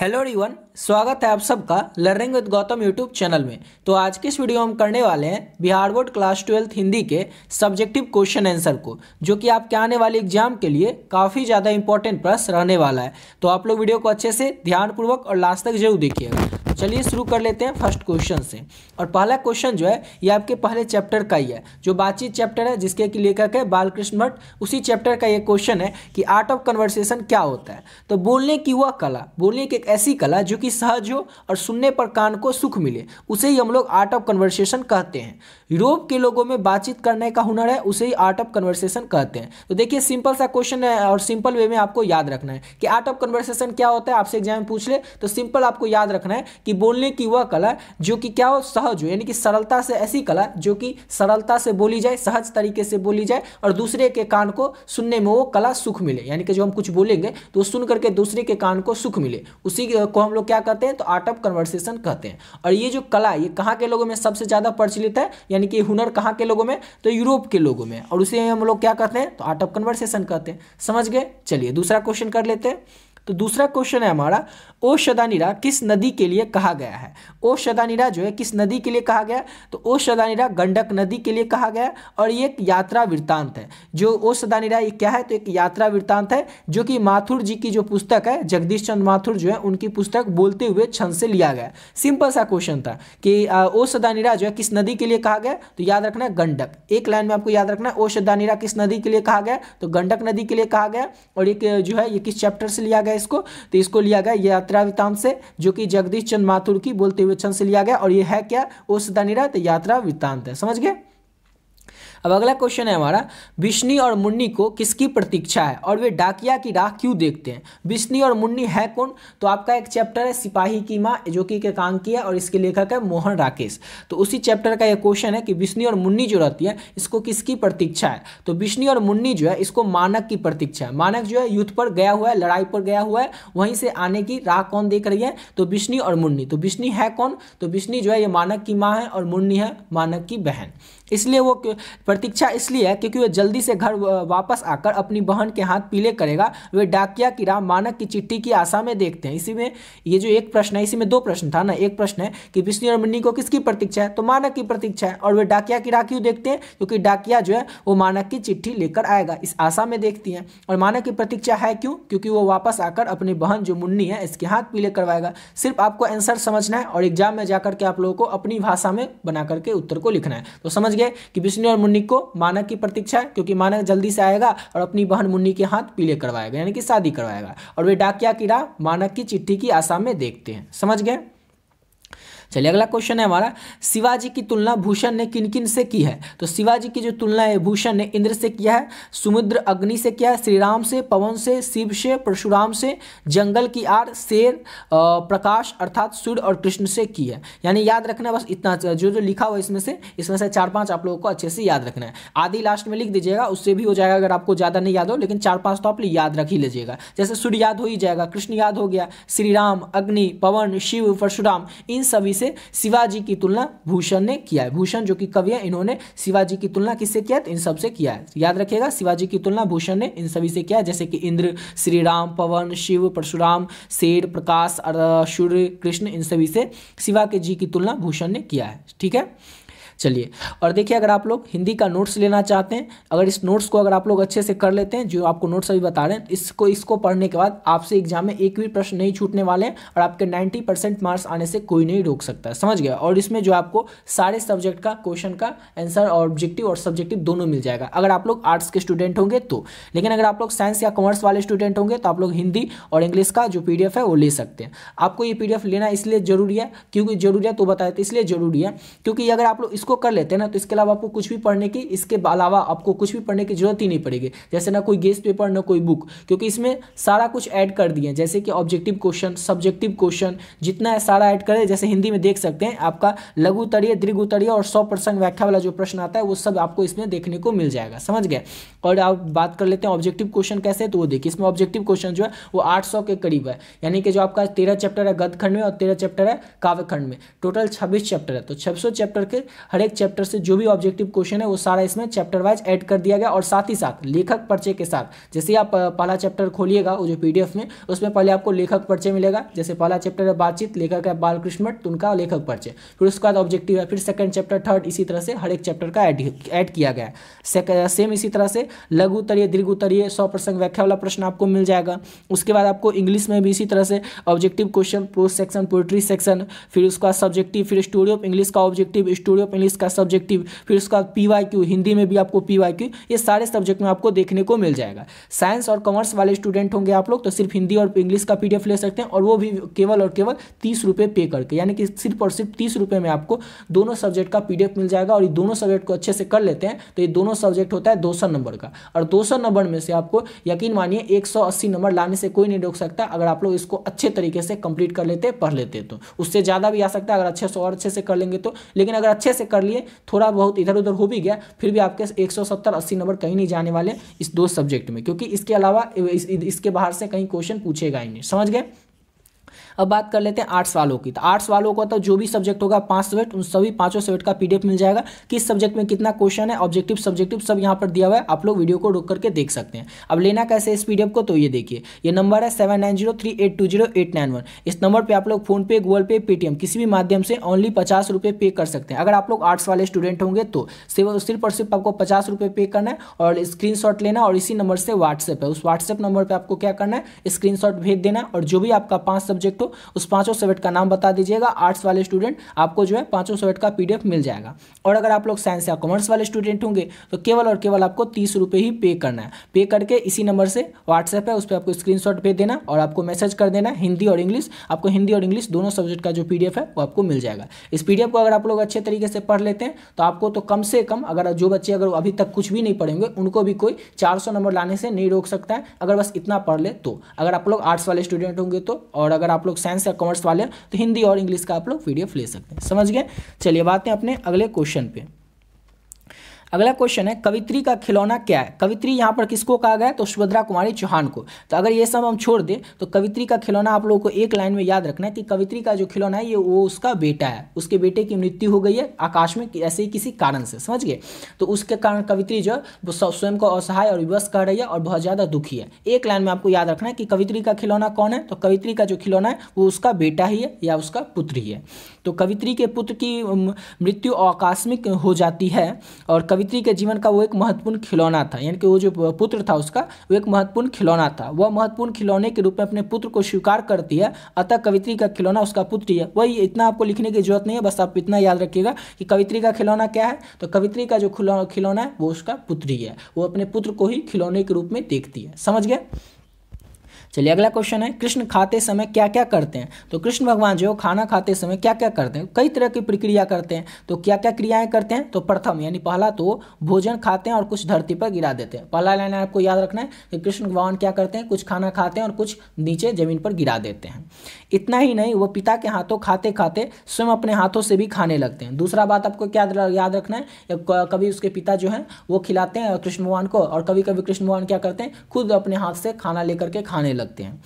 Hello everyone, स्वागत है आप सबका learning with Gautam YouTube channel में। तो आज के इस वीडियो में हम करने वाले हैं बिहार बोर्ड क्लास 12 हिंदी के सब्जेक्टिव क्वेश्चन आंसर को, जो कि आपके आने वाले एग्जाम के लिए काफ़ी ज़्यादा इंपॉर्टेंट प्रश्न रहने वाला है। तो आप लोग वीडियो को अच्छे से ध्यानपूर्वक और लास्ट तक जरूर देखिएगा। चलिए शुरू कर लेते हैं फर्स्ट क्वेश्चन से। और पहला क्वेश्चन जो है ये आपके पहले चैप्टर का ही है, जो बातचीत चैप्टर है, जिसके कि लेखक है बालकृष्ण भट्ट। उसी चैप्टर का ये क्वेश्चन है कि आर्ट ऑफ कन्वर्सेशन क्या होता है। तो बोलने की वह कला, बोलने की एक ऐसी कला जो कि सहज हो और सुनने पर कान को सुख मिले, उसे ही हम लोग आर्ट ऑफ कन्वर्सेशन कहते हैं। यूरोप के लोगों में बातचीत करने का हुनर है, उसे ही आर्ट ऑफ कन्वर्सेशन कहते हैं। तो देखिए सिंपल सा क्वेश्चन है और सिंपल वे में आपको याद रखना है कि आर्ट ऑफ कन्वर्सेशन क्या होता है। आपसे एग्जाम में पूछ ले तो सिंपल आपको याद रखना है कि बोलने की वह कला जो कि क्या हो, सहज हो, यानी कि सरलता से, ऐसी कला जो कि सरलता से बोली जाए, सहज तरीके से बोली जाए और दूसरे के कान को सुनने में वो कला सुख मिले। यानी कि जो हम कुछ बोलेंगे तो सुन करके दूसरे के कान को सुख मिले, उसी को हम लोग क्या कहते हैं, तो आर्ट ऑफ कन्वर्सेशन कहते हैं। और ये जो कला, ये कहाँ के लोगों में सबसे ज़्यादा प्रचलित है, यानी कि हुनर कहाँ के लोगों में, तो यूरोप के लोगों में, और उसे हम लोग क्या कहते हैं, तो आर्ट ऑफ कन्वर्सेशन कहते हैं। समझ गए। चलिए दूसरा क्वेश्चन कर लेते हैं। तो दूसरा क्वेश्चन है हमारा, ओ शदानीरा किस नदी के लिए कहा गया है। ओ शदानीरा जो है किस नदी के लिए कहा गया, तो ओ शदानीरा गंडक नदी के लिए कहा गया। और ये एक यात्रा वृत्तांत है। जो ओ शदानीरा ये क्या है, तो एक यात्रा वृत्तांत है, जो कि माथुर जी की जो पुस्तक है, जगदीश चंद्र माथुर जो है उनकी पुस्तक बोलते हुए छंद से लिया गया। सिंपल सा क्वेश्चन था कि ओ शदानीरा जो है किस नदी के लिए कहा गया, तो याद रखना है गंडक। एक लाइन में आपको याद रखना है, ओ शदानीरा किस नदी के लिए कहा गया, तो गंडक नदी के लिए कहा गया। और एक जो है ये किस चैप्टर से लिया गया इसको, तो इसको लिया गया यात्रा वृत्तांत से, जो कि जगदीश चंद्र माथुर की बोलते हुए छंद से लिया गया। और ये है क्या, ओ शदानीरा, तो यात्रा वृत्तांत है। समझ गए। अब अगला क्वेश्चन है हमारा, बिश्नी और मुन्नी को किसकी प्रतीक्षा है और वे डाकिया की राह क्यों देखते हैं। बिश्नी और मुन्नी है कौन, तो आपका एक चैप्टर है सिपाही की माँ, जो कि एकांकी है और इसके लेखक है मोहन राकेश। तो उसी चैप्टर का यह क्वेश्चन है कि बिश्नी और मुन्नी जो रहती है इसको किसकी प्रतीक्षा है। तो बिश्नी और मुन्नी जो है इसको मानक की प्रतीक्षा है। मानक जो है युद्ध पर गया हुआ है, लड़ाई पर गया हुआ है, वहीं से आने की राह कौन देख रही है, तो बिश्नी और मुन्नी। तो बिश्नी है कौन, तो बिश्नी जो है ये मानक की माँ है और मुन्नी है मानक की बहन। इसलिए वो प्रतीक्षा इसलिए है क्योंकि वह जल्दी से घर वापस आकर अपनी बहन के हाथ पीले करेगा। वे डाकिया की राह मानक की चिट्ठी की आशा में देखते हैं। इसी में ये जो एक प्रश्न है, इसी में दो प्रश्न था ना। एक प्रश्न है कि बिश्नी और मुन्नी को किसकी प्रतीक्षा है, तो मानक की प्रतीक्षा है। और वे डाकिया की राह क्यों देखते हैं, क्योंकि डाकिया जो है वो मानक की चिट्ठी लेकर आएगा, इस आशा में देखती हैं। और मानक की प्रतीक्षा है क्यों, क्योंकि वो वापस आकर अपनी बहन जो मुन्नी है इसके हाथ पीले करवाएगा। सिर्फ आपको आंसर समझना है और एग्जाम में जाकर के आप लोगों को अपनी भाषा में बना करके उत्तर को लिखना है। तो समझ कि बिश्नी और मुन्नी को मानक की प्रतीक्षा है क्योंकि मानक जल्दी से आएगा और अपनी बहन मुन्नी के हाथ पीले करवाएगा, यानी कि शादी करवाएगा। और वे डाकिया की राह मानक की चिट्ठी की आशा में देखते हैं। समझ गए। चलिए अगला क्वेश्चन है हमारा, शिवाजी की तुलना भूषण ने किन किन से की है। तो शिवाजी की जो तुलना है भूषण ने इंद्र से किया है, समुद्र अग्नि से किया है, श्री राम से, पवन से, शिव से, परशुराम से, जंगल की आग, शेर, प्रकाश अर्थात सूर्य और कृष्ण से की है। यानी याद रखना बस इतना, जो जो लिखा हुआ इसमें से 4-5 आप लोगों को अच्छे से याद रखना है। आदि लास्ट में लिख दीजिएगा, उससे भी हो जाएगा अगर आपको ज़्यादा नहीं याद हो, लेकिन 4-5 तो आप याद रख ही लीजिएगा। जैसे सूर्य याद हो ही जाएगा, कृष्ण याद हो गया, श्री राम, अग्नि, पवन, शिव, परशुराम, इन सभी शिवाजी की तुलना भूषण ने किया है। भूषण जो कि कवि है, इन्होंने शिवाजी की तुलना किससे किया है, तो इन सब से किया है। याद रखिएगा, शिवाजी की तुलना भूषण ने इन सभी से किया है, जैसे कि इंद्र, श्री राम, पवन, शिव, परशुराम, शेर, प्रकाश, सूर्य, कृष्ण, इन सभी से शिवाजी जी की तुलना भूषण ने किया है। ठीक है। चलिए और देखिए, अगर आप लोग हिंदी का नोट्स लेना चाहते हैं, अगर इस नोट्स को अगर आप लोग अच्छे से कर लेते हैं, जो आपको नोट्स अभी बता रहे हैं, इसको पढ़ने के बाद आपसे एग्जाम में एक भी प्रश्न नहीं छूटने वाले हैं और आपके 90% मार्क्स आने से कोई नहीं रोक सकता है। समझ गया। और इसमें जो आपको सारे सब्जेक्ट का क्वेश्चन का आंसर और ऑब्जेक्टिव और सब्जेक्टिव दोनों मिल जाएगा, अगर आप लोग आर्ट्स के स्टूडेंट होंगे तो। लेकिन अगर आप लोग साइंस या कॉमर्स वाले स्टूडेंट होंगे तो आप लोग हिंदी और इंग्लिश का जो PDF है वो ले सकते हैं। आपको ये PDF लेना इसलिए जरूरी है, क्योंकि जरूरी है तो बताए थे, इसलिए जरूरी है क्योंकि अगर आप लोग इसको कर लेते हैं ना, तो इसके अलावा आपको कुछ भी पढ़ने की, इसके अलावा आपको कुछ भी पढ़ने की जरूरत ही नहीं पड़ेगी। जैसे ना कोई गेस्ट पेपर ना कोई बुक, क्योंकि इसमें सारा कुछ ऐड कर दिए, जैसे कि ऑब्जेक्टिव क्वेश्चन, सब्जेक्टिव क्वेश्चन, जितना है सारा ऐड करे। जैसे हिंदी में देख सकते हैं आपका लघु उत्तरीय, दीर्घ उत्तरीय और 100% व्याख्या वाला जो प्रश्न आता है वो सब आपको इसमें देखने को मिल जाएगा। समझ गए। और आप बात कर लेते हैं ऑब्जेक्टिव क्वेश्चन कैसे, तो वो देखिए इसमें ऑब्जेक्टिव क्वेश्चन जो है वो 800 के करीब है। यानी कि जो आपका 13 चैप्टर है गद्य खंड में और 13 चैप्टर है काव्य खंड में, टोटल 26 चैप्टर है। तो 600 चैप्टर के हर एक चैप्टर से जो भी ऑब्जेक्टिव क्वेश्चन है वो सारा इसमें चैप्टर वाइज ऐड कर दिया गया, और साथ ही साथ लेखक परिचय के साथ। जैसे आप पहला चैप्टर खोलिएगा वो जो PDF में, उसमें पहले आपको लेखक परिचय मिलेगा। जैसे पहला चैप्टर है बातचीत, लेखक है बालकृष्ण भट्ट, तो उनका लेखक परिचय, फिर उसके बाद ऑब्जेक्टिव है, फिर सेकंड चैप्टर, थर्ड, इसी तरह से हर एक चैप्टर का ऐड किया गया है। सेम इसी तरह से लघु उत्तरीय, दीर्घ उत्तरीय, 100 प्रश्न व्याख्या वाला प्रश्न आपको मिल जाएगा। उसके बाद आपको इंग्लिश में भी इसी तरह से objective question, pros section, poetry section, फिर उसका सब्जेक्टिव, फिर स्टोरी ऑफ इंग्लिश का ऑब्जेक्टिव, स्टोरी ऑफ इंग्लिश का सब्जेक्टिव, फिर उसका PYQ, हिंदी में भी आपको PYQ, ये सारे सब्जेक्ट में आपको देखने को मिल जाएगा। साइंस और कॉमर्स वाले स्टूडेंट होंगे आप लोग तो सिर्फ हिंदी और इंग्लिश का PDF ले सकते हैं, और वो भी केवल और केवल 30 रुपये पे करके, यानी कि सिर्फ और सिर्फ 30 रुपये में आपको दोनों सब्जेक्ट का PDF मिल जाएगा। और ये दोनों सब्जेक्ट को अच्छे से कर लेते हैं तो ये दोनों सब्जेक्ट होता है 200 नंबर का, और 200 नंबर में से आपको यकीन मानिए 180 नंबर लाने से कोई नहीं रोक सकता, अगर आप लोग इसको अच्छे तरीके से कंप्लीट कर लेते, पढ़ लेते तो। उससे ज़्यादा भी आ सकता है अगर अच्छे से और अच्छे से कर लेंगे तो, लेकिन अगर अच्छे से कर लिए, थोड़ा बहुत इधर उधर हो भी गया, फिर भी आपके 170-80 नंबर कहीं नहीं जाने वाले इस 2 सब्जेक्ट में, क्योंकि इसके अलावा इसके बाहर से कहीं क्वेश्चन पूछेगा ही नहीं। समझ गए। अब बात कर लेते हैं आर्ट्स वालों की। तो आर्ट्स वालों को तो जो भी सब्जेक्ट होगा 5 सब्जेक्ट, उन सभी 5 सब्जेक्ट का PDF मिल जाएगा। किस सब्जेक्ट में कितना क्वेश्चन है, ऑब्जेक्टिव सब्जेक्टिव सब यहाँ पर दिया हुआ है, आप लोग वीडियो को रोक करके देख सकते हैं। अब लेना कैसे इस PDF को, तो ये देखिए, ये नंबर है 7903820891। इस नंबर पर आप लोग फोनपे, गूगल पे, पेटीएम किसी भी माध्यम से ओनली 50 रुपये पे कर सकते हैं। अगर आप लोग आर्ट्स वाले स्टूडेंट होंगे तो सिर्फ और सिर्फ आपको 50 रुपये पे करना है, और स्क्रीनशॉट लेना, और इसी नंबर से व्हाट्सएप है, उस व्हाट्सएप नंबर पर आपको क्या करना है, स्क्रीनशॉट भेज देना, और जो भी आपका 5 सब्जेक्ट हो उस 5 सब्जेक्ट का नाम बता दीजिएगा। आर्ट्स वाले स्टूडेंट आपको जो है 5 सब्जेक्ट का PDF मिल जाएगा। और अगर आप लोग साइंस या कॉमर्स वाले स्टूडेंट होंगे तो केवल और केवल आपको 30 रुपये ही पे करना है। पे करके इसी नंबर से व्हाट्सएप है, उस पर आपको स्क्रीनशॉट भेज देना, और आपको मैसेज कर देना हिंदी और इंग्लिश। आपको हिंदी और इंग्लिश दोनों सब्जेक्ट का जो PDF है वो आपको मिल जाएगा। इस PDF को अगर आप लोग अच्छे तरीके से पढ़ लेते हैं तो आपको तो कम से कम, अगर जो बच्चे अगर अभी तक कुछ भी नहीं पढ़ेंगे उनको भी कोई 400 नंबर लाने से नहीं रोक सकता है, अगर बस इतना पढ़ ले तो। अगर आप लोग आर्ट्स वाले स्टूडेंट होंगे तो, और अगर आप लोग साइंस या कॉमर्स वाले तो हिंदी और इंग्लिश का आप लोग PDF ले सकते हैं। समझ गए। चलिए बात है अपने अगले क्वेश्चन पे। अगला क्वेश्चन है, कवित्री का खिलौना क्या है। कवित्री यहाँ पर किसको कहा गया है, तो सुभद्रा कुमारी चौहान को। तो अगर ये सब हम छोड़ दें तो कवित्री का खिलौना आप लोगों को एक लाइन में याद रखना है कि कवित्री का जो खिलौना है ये वो उसका बेटा है, उसके बेटे की मृत्यु हो गई है आकाश में ऐसे ही किसी कारण से। समझ गए। तो उसके कारण कवित्री जो है स्वयं को असहाय और विवश कर रही है और बहुत ज़्यादा दुखी है। एक लाइन में आपको याद रखना है कि कवित्री का खिलौना कौन है, तो कवित्री का जो खिलौना है वो उसका बेटा ही है या उसका पुत्र ही है। तो कवित्री के पुत्र की मृत्यु आकस्मिक हो जाती है, और कवित्री के जीवन का वो एक महत्वपूर्ण खिलौना था, यानी कि वो जो पुत्र था उसका वो एक महत्वपूर्ण खिलौना था। वह महत्वपूर्ण खिलौने के रूप में अपने पुत्र को स्वीकार करती है, अतः कवित्री का खिलौना उसका पुत्र ही है। वही, इतना आपको लिखने की जरूरत नहीं है, बस आप इतना याद रखिएगा कि कवित्री का खिलौना क्या है, तो कवित्री का जो खिलौना है वो उसका पुत्र ही है, वो अपने पुत्र को ही खिलौने के रूप में देखती है। समझ गए। चलिए अगला क्वेश्चन है, कृष्ण खाते समय क्या क्या करते हैं। तो कृष्ण भगवान जो खाना खाते समय क्या क्या करते हैं, कई तरह की प्रक्रिया करते हैं। तो क्या क्या क्रियाएं करते हैं, तो प्रथम यानी पहला तो भोजन खाते हैं और कुछ धरती पर गिरा देते हैं। पहला लाइन आपको याद रखना है कि कृष्ण भगवान क्या करते हैं, कुछ खाना खाते हैं और कुछ नीचे जमीन पर गिरा देते हैं। इतना ही नहीं, वो पिता के हाथों खाते खाते स्वयं अपने हाथों से भी खाने लगते हैं। दूसरा बात आपको क्या याद रखना है, कभी उसके पिता जो है वो खिलाते हैं कृष्ण भगवान को, और कभी कभी कृष्ण भगवान क्या करते हैं, खुद अपने हाथ से खाना लेकर के खाने लगते हैं।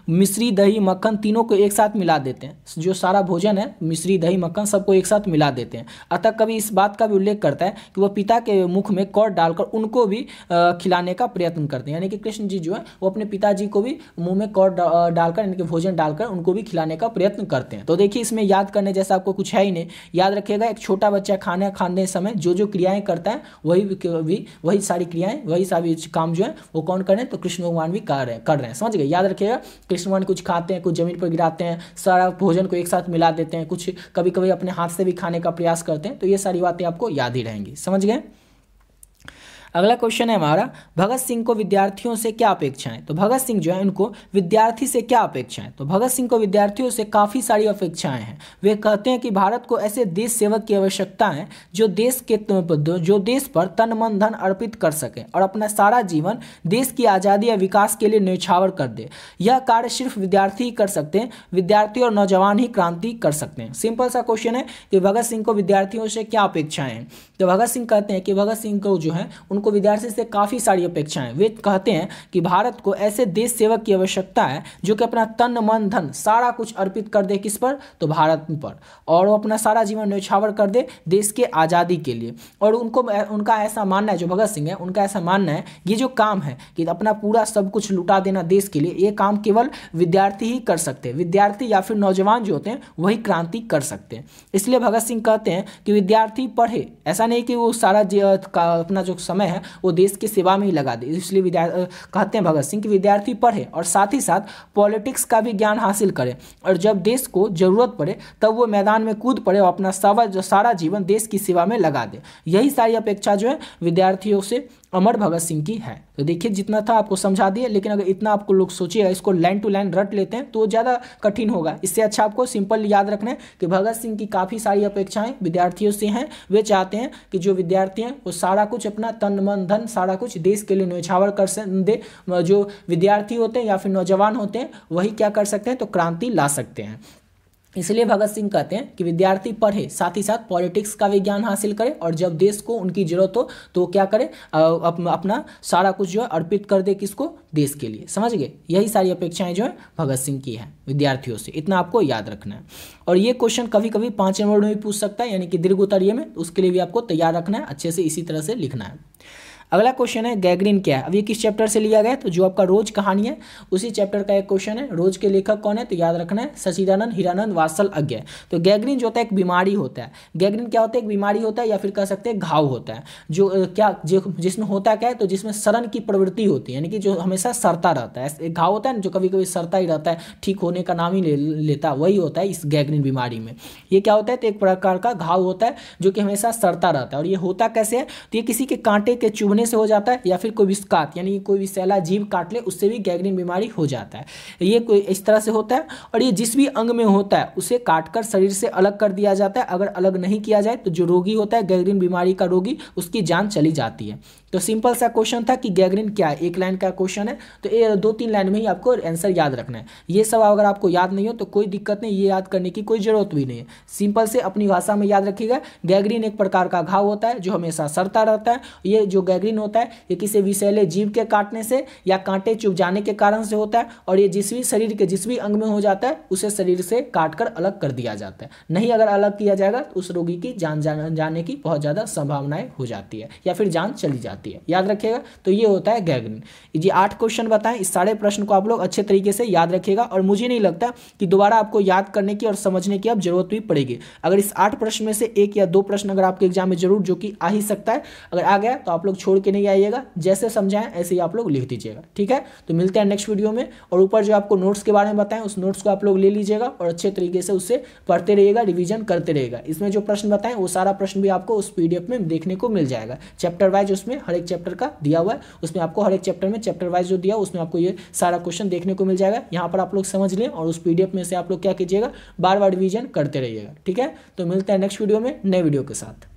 मिश्री, दही, मक्खन तीनों को एक साथ मिला देते हैं। जो सारा भोजन है, मिश्री, दही, मक्खन सबको एक साथ मिला देते हैं। अतः कभी इस बात का भी उल्लेख करता है कि वह पिता के मुख में कौर डालकर उनको भी खिलाने का प्रयत्न करते हैं, यानी कि कृष्ण जी जो है वो अपने पिताजी को भी मुंह में कौर डालकर, यानी कि भोजन डालकर उनको भी खिलाने का प्रयत्न करते हैं। तो देखिए इसमें याद करने जैसा आपको कुछ है ही नहीं। याद रखिएगा, एक छोटा बच्चा खाना खाने समय जो जो क्रियाएं करता है वही सारी क्रियाएं, वही सारी काम जो है वो कौन कर रहे हैं, तो कृष्ण भगवान भी कर रहे हैं। समझ गए। याद रखिएगा, कृष्ण भगवान कुछ खाते हैं, कुछ जमीन पर गिराते हैं, सारा भोजन को एक साथ मिला देते हैं, कुछ कभी कभी अपने हाथ से भी खाने का प्रयास करते हैं। तो ये सारी बातें आपको याद ही रहेंगी। समझ गए। अगला क्वेश्चन है हमारा, भगत सिंह को विद्यार्थियों से क्या अपेक्षाएं। तो भगत सिंह जो है उनको विद्यार्थी से क्या अपेक्षाएं, तो भगत सिंह को विद्यार्थियों से काफ़ी सारी अपेक्षाएं हैं। वे कहते हैं कि भारत को ऐसे देश सेवक की आवश्यकता है जो देश पर तन मन धन अर्पित कर सके और अपना सारा जीवन देश की आज़ादी या विकास के लिए न्यौछावर कर दे। यह कार्य सिर्फ विद्यार्थी ही कर सकते हैं, विद्यार्थी और नौजवान ही क्रांति कर सकते हैं। सिंपल सा क्वेश्चन है कि भगत सिंह को विद्यार्थियों से क्या अपेक्षाएं हैं। तो भगत सिंह कहते हैं कि भगत सिंह को जो है उनको विद्यार्थी से काफ़ी सारी अपेक्षाएं। वे कहते हैं कि भारत को ऐसे देश सेवक की आवश्यकता है जो कि अपना तन मन धन सारा कुछ अर्पित कर दे, किस पर, तो भारत पर, और वो अपना सारा जीवन न्यौछावर कर दे देश के आज़ादी के लिए। और उनका ऐसा मानना है, जो भगत सिंह है उनका ऐसा मानना है, ये जो काम है कि अपना पूरा सब कुछ लुटा देना देश के लिए, ये काम केवल विद्यार्थी ही कर सकते हैं। विद्यार्थी या फिर नौजवान जो होते हैं वही क्रांति कर सकते हैं। इसलिए भगत सिंह कहते हैं कि विद्यार्थी पढ़े, ऐसा नहीं कि वो सारा अपना जो समय है वो देश की सेवा में ही लगा दे। इसलिए कहते हैं भगत सिंह कि विद्यार्थी पढ़े और साथ ही साथ पॉलिटिक्स का भी ज्ञान हासिल करे, और जब देश को जरूरत पड़े तब वो मैदान में कूद पड़े और अपना सारा जीवन देश की सेवा में लगा दे। यही सारी अपेक्षा जो है विद्यार्थियों से अमर भगत सिंह की है। तो देखिए जितना था आपको समझा दिया, लेकिन अगर इतना आपको लोग सोचिएगा, इसको लाइन टू लाइन रट लेते हैं तो ज़्यादा कठिन होगा। इससे अच्छा आपको सिंपल याद रखना है कि भगत सिंह की काफ़ी सारी अपेक्षाएं विद्यार्थियों से हैं। वे चाहते हैं कि जो विद्यार्थी हैं वो सारा कुछ अपना तन मन धन सारा कुछ देश के लिए न्यौछावर कर दे। जो विद्यार्थी होते हैं या फिर नौजवान होते हैं वही क्या कर सकते हैं, तो क्रांति ला सकते हैं। इसलिए भगत सिंह कहते हैं कि विद्यार्थी पढ़े, साथ ही साथ पॉलिटिक्स का भी ज्ञान हासिल करे, और जब देश को उनकी जरूरत हो तो क्या करे, अपना सारा कुछ जो है अर्पित कर दे, किसको, देश के लिए। समझ गए, यही सारी अपेक्षाएं जो है भगत सिंह की हैं विद्यार्थियों से, इतना आपको याद रखना है। और ये क्वेश्चन कभी कभी 5 नंबर में भी पूछ सकता है, यानी कि दीर्घ उत्तरीय में, उसके लिए भी आपको तैयार रखना है, अच्छे से इसी तरह से लिखना है। अगला क्वेश्चन है गैगरिन क्या है। अब ये किस चैप्टर से लिया गया है, तो जो आपका रोज कहानी है उसी चैप्टर का एक क्वेश्चन है। रोज के लेखक कौन है, तो याद रखना है सचिदानंद हीरानंद वात्सल अज्ञे। तो गैगरिन जो होता है एक बीमारी होता है। गैगरिन क्या होता है, एक बीमारी होता है, या फिर कह सकते हैं घाव होता है, जिसमें होता क्या है, तो जिसमें सड़न की प्रवृत्ति होती है, यानी कि जो हमेशा सड़ता रहता है। एक घाव होता है ना जो कभी कभी सड़ता ही रहता है, ठीक होने का नाम ही लेता, वही होता है इस गैगरिन बीमारी में। ये क्या होता है, तो एक प्रकार का घाव होता है जो कि हमेशा सड़ता रहता है। और ये होता कैसे है, तो ये किसी के कांटे के चुभने से हो जाता है, या फिर कोई विषकात यानी कोई विषैला जीव काट ले उससे भी गैगरिन बीमारी हो जाता है। ये कोई इस तरह से होता है, और ये जिस भी अंग में होता है उसे काटकर शरीर से अलग कर दिया जाता है। अगर अलग नहीं किया जाए तो जो रोगी होता है गैगरिन बीमारी का रोगी, उसकी जान चली जाती है। तो सिंपल सा क्वेश्चन था कि गैगरिन क्या है, एक लाइन का क्वेश्चन है, तो ये 2-3 लाइन में ही आपको आंसर याद रखना है। ये सब अगर आपको याद नहीं हो तो कोई दिक्कत नहीं, ये याद करने की कोई जरूरत भी नहीं है। सिंपल से अपनी भाषा में याद रखिएगा, गैगरिन एक प्रकार का घाव होता है जो हमेशा सड़ता रहता है। ये जो गैगरिन होता है ये किसी विषैले जीव के काटने से या कांटे चुभ जाने के कारण से होता है, और ये जिस भी शरीर के जिस भी अंग में हो जाता है उसे शरीर से काटकर अलग कर दिया जाता है। नहीं अगर अलग किया जाएगा तो उस रोगी की जान जाने की बहुत ज़्यादा संभावनाएं हो जाती है, या फिर जान चली जाती है। याद रखिएगा, तो ये होता है गैगरिन। ये 8 क्वेश्चन बताएं, इस सारे प्रश्न को आप लोग अच्छे तरीके से याद रखिएगा, और मुझे नहीं लगता कि दोबारा आपको याद करने की और समझने की अब जरूरत भी पड़ेगी। अगर इस 8 प्रश्न में से 1 या 2 प्रश्न अगर आपके एग्जाम में जरूर, जो कि आ ही सकता है, अगर आ गया तो आप लोग छोड़ के नहीं आइएगा, जैसे समझाएं ऐसे ही आप लोग लिख दीजिएगा। ठीक है, तो मिलते हैं नेक्स्ट वीडियो में। और ऊपर जो आपको नोट्स के बारे में बताएं उस नोट्स को आप लोग ले लीजिएगा और अच्छे तरीके से उससे पढ़ते रहिएगा, रिवीजन करते रहिएगा। इसमें जो प्रश्न बताएं वो सारा प्रश्न भी आपको उस PDF में देखने को मिल जाएगा। चैप्टर वाइज उसमें हर एक चैप्टर का दिया हुआ है, उसमें आपको हर एक चैप्टर में चैप्टर वाइज जो दिया उसमें आपको ये सारा क्वेश्चन देखने को मिल जाएगा। यहाँ पर आप लोग समझ लें और उस PDF में से आप लोग क्या कीजिएगा, बार बार रिवीजन करते रहिएगा। ठीक है, तो मिलते हैं नेक्स्ट वीडियो में नए वीडियो के साथ।